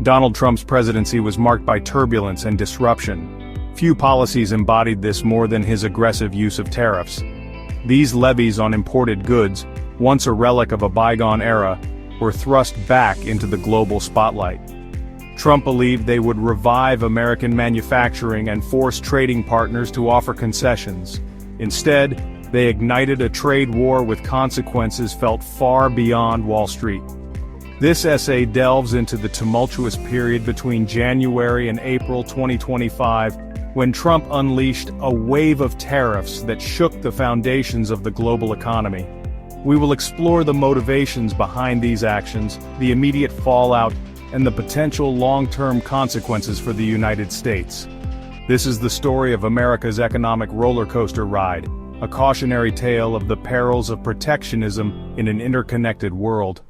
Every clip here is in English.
Donald Trump's presidency was marked by turbulence and disruption. Few policies embodied this more than his aggressive use of tariffs. These levies on imported goods, once a relic of a bygone era, were thrust back into the global spotlight. Trump believed they would revive American manufacturing and force trading partners to offer concessions. Instead, they ignited a trade war with consequences felt far beyond Wall Street. This essay delves into the tumultuous period between January and April 2025, when Trump unleashed a wave of tariffs that shook the foundations of the global economy. We will explore the motivations behind these actions, the immediate fallout, and the potential long-term consequences for the United States. This is the story of America's economic roller coaster ride, a cautionary tale of the perils of protectionism in an interconnected world.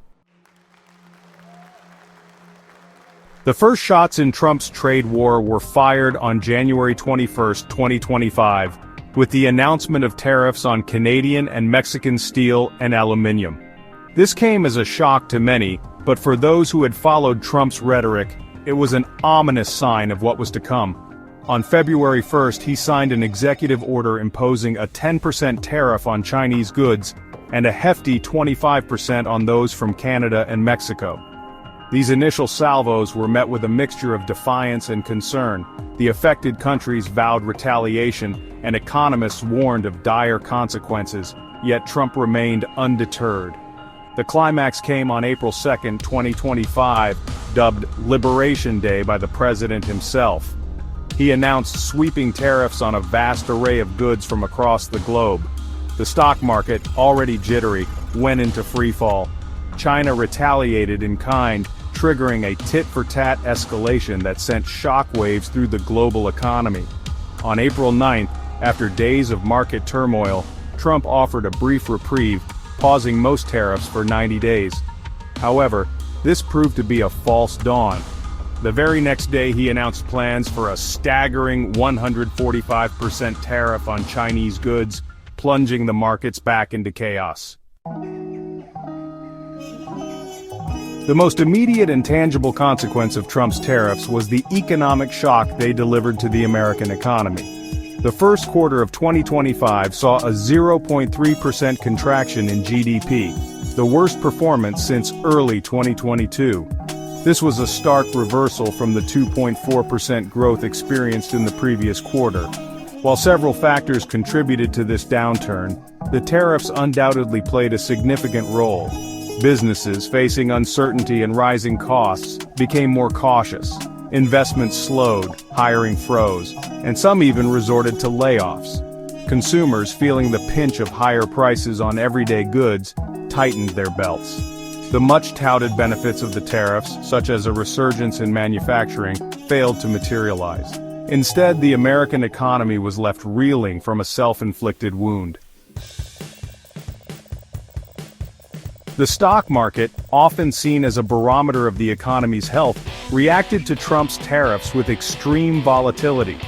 The first shots in Trump's trade war were fired on January 21, 2025, with the announcement of tariffs on Canadian and Mexican steel and aluminum. This came as a shock to many, but for those who had followed Trump's rhetoric, it was an ominous sign of what was to come. On February 1st, he signed an executive order imposing a 10% tariff on Chinese goods and a hefty 25% on those from Canada and Mexico. These initial salvos were met with a mixture of defiance and concern. The affected countries vowed retaliation, and economists warned of dire consequences, yet Trump remained undeterred. The climax came on April 2, 2025, dubbed Liberation Day by the president himself. He announced sweeping tariffs on a vast array of goods from across the globe. The stock market, already jittery, went into freefall. China retaliated in kind, triggering a tit-for-tat escalation that sent shockwaves through the global economy. On April 9, after days of market turmoil, Trump offered a brief reprieve, pausing most tariffs for 90 days. However, this proved to be a false dawn. The very next day he announced plans for a staggering 145% tariff on Chinese goods, plunging the markets back into chaos. The most immediate and tangible consequence of Trump's tariffs was the economic shock they delivered to the American economy. The first quarter of 2025 saw a 0.3% contraction in GDP, the worst performance since early 2022. This was a stark reversal from the 2.4% growth experienced in the previous quarter. While several factors contributed to this downturn, the tariffs undoubtedly played a significant role. Businesses facing uncertainty and rising costs became more cautious. Investments slowed, hiring froze, and some even resorted to layoffs. Consumers, feeling the pinch of higher prices on everyday goods, tightened their belts. The much-touted benefits of the tariffs, such as a resurgence in manufacturing, failed to materialize. Instead, the American economy was left reeling from a self-inflicted wound. The stock market, often seen as a barometer of the economy's health, reacted to Trump's tariffs with extreme volatility.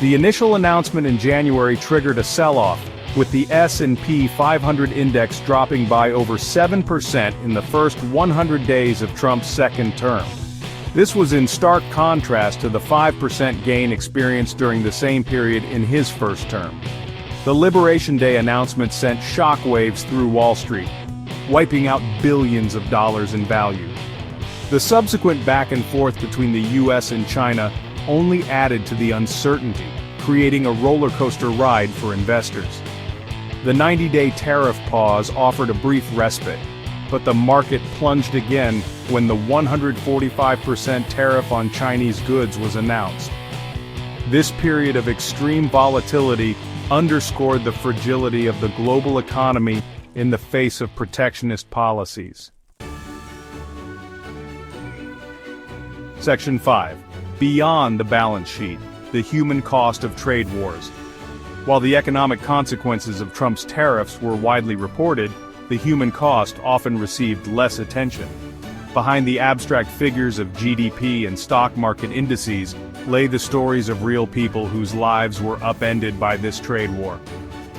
The initial announcement in January triggered a sell-off, with the S&P 500 index dropping by over 7% in the first 100 days of Trump's second term. This was in stark contrast to the 5% gain experienced during the same period in his first term. The Liberation Day announcement sent shockwaves through Wall Street, wiping out billions of dollars in value. The subsequent back and forth between the US and China only added to the uncertainty, creating a roller coaster ride for investors. The 90-day tariff pause offered a brief respite, but the market plunged again when the 145% tariff on Chinese goods was announced. This period of extreme volatility underscored the fragility of the global economy in the face of protectionist policies. Section 5. Beyond the balance sheet, the human cost of trade wars. While the economic consequences of Trump's tariffs were widely reported, the human cost often received less attention. Behind the abstract figures of GDP and stock market indices lay the stories of real people whose lives were upended by this trade war.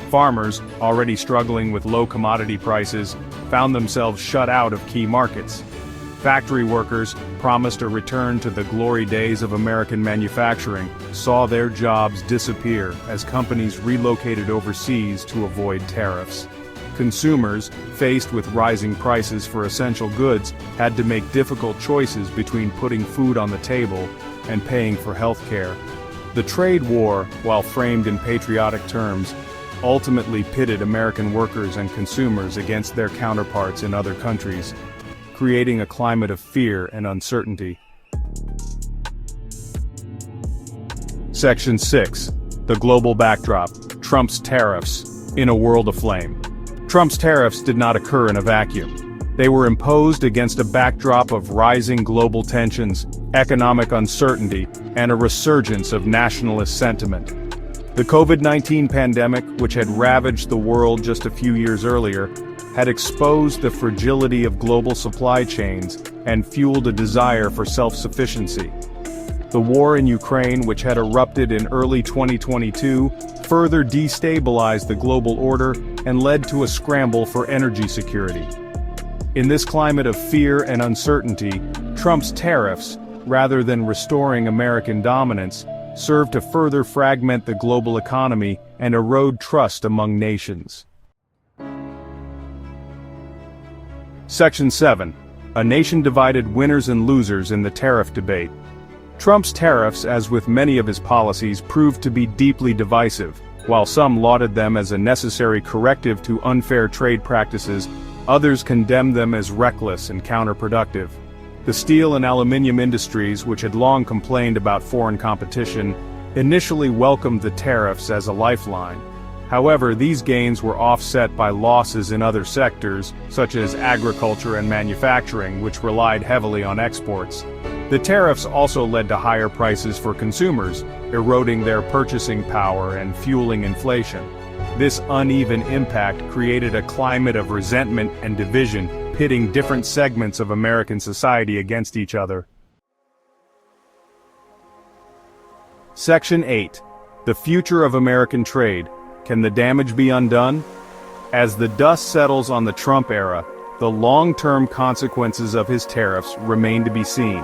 Farmers, already struggling with low commodity prices, found themselves shut out of key markets. Factory workers, promised a return to the glory days of American manufacturing, saw their jobs disappear as companies relocated overseas to avoid tariffs. Consumers, faced with rising prices for essential goods, had to make difficult choices between putting food on the table and paying for health care. The trade war, while framed in patriotic terms, ultimately pitted American workers and consumers against their counterparts in other countries, creating a climate of fear and uncertainty. Section 6. The global backdrop. Trump's tariffs. In a world aflame. Trump's tariffs did not occur in a vacuum. They were imposed against a backdrop of rising global tensions, economic uncertainty, and a resurgence of nationalist sentiment. The COVID-19 pandemic, which had ravaged the world just a few years earlier, had exposed the fragility of global supply chains and fueled a desire for self-sufficiency. The war in Ukraine, which had erupted in early 2022, further destabilized the global order and led to a scramble for energy security. In this climate of fear and uncertainty, Trump's tariffs, rather than restoring American dominance, served to further fragment the global economy and erode trust among nations. Section 7. A nation divided winners and losers in the tariff debate. Trump's tariffs, as with many of his policies, proved to be deeply divisive. While some lauded them as a necessary corrective to unfair trade practices, others condemned them as reckless and counterproductive. The steel and aluminum industries, which had long complained about foreign competition, initially welcomed the tariffs as a lifeline. However, these gains were offset by losses in other sectors, such as agriculture and manufacturing, which relied heavily on exports. The tariffs also led to higher prices for consumers, eroding their purchasing power and fueling inflation. This uneven impact created a climate of resentment and division, pitting different segments of American society against each other. Section 8. The future of American trade. Can the damage be undone? As the dust settles on the Trump era, the long-term consequences of his tariffs remain to be seen.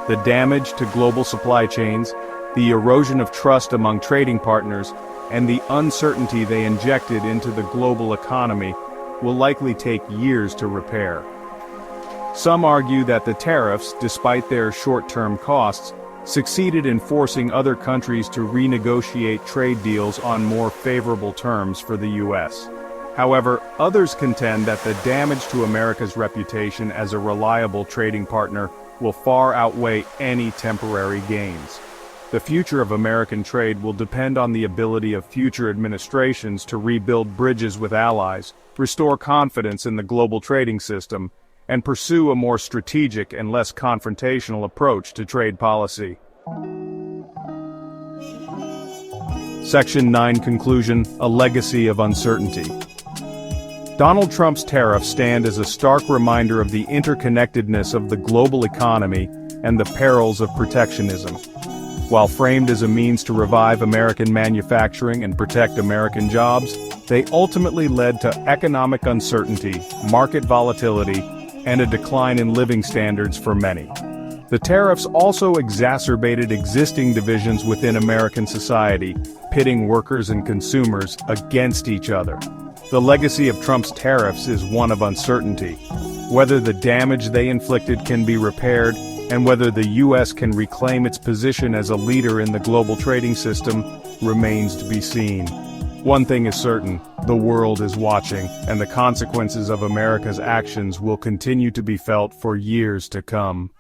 The damage to global supply chains, the erosion of trust among trading partners, and the uncertainty they injected into the global economy will likely take years to repair. Some argue that the tariffs, despite their short-term costs, succeeded in forcing other countries to renegotiate trade deals on more favorable terms for the U.S. However, others contend that the damage to America's reputation as a reliable trading partner will far outweigh any temporary gains. The future of American trade will depend on the ability of future administrations to rebuild bridges with allies, restore confidence in the global trading system, and pursue a more strategic and less confrontational approach to trade policy. Section 9 Conclusion. A legacy of uncertainty. Donald Trump's tariffs stand as a stark reminder of the interconnectedness of the global economy and the perils of protectionism. While framed as a means to revive American manufacturing and protect American jobs, they ultimately led to economic uncertainty, market volatility, and a decline in living standards for many. The tariffs also exacerbated existing divisions within American society, pitting workers and consumers against each other. The legacy of Trump's tariffs is one of uncertainty. Whether the damage they inflicted can be repaired, and whether the U.S. can reclaim its position as a leader in the global trading system, remains to be seen. One thing is certain, the world is watching, and the consequences of America's actions will continue to be felt for years to come.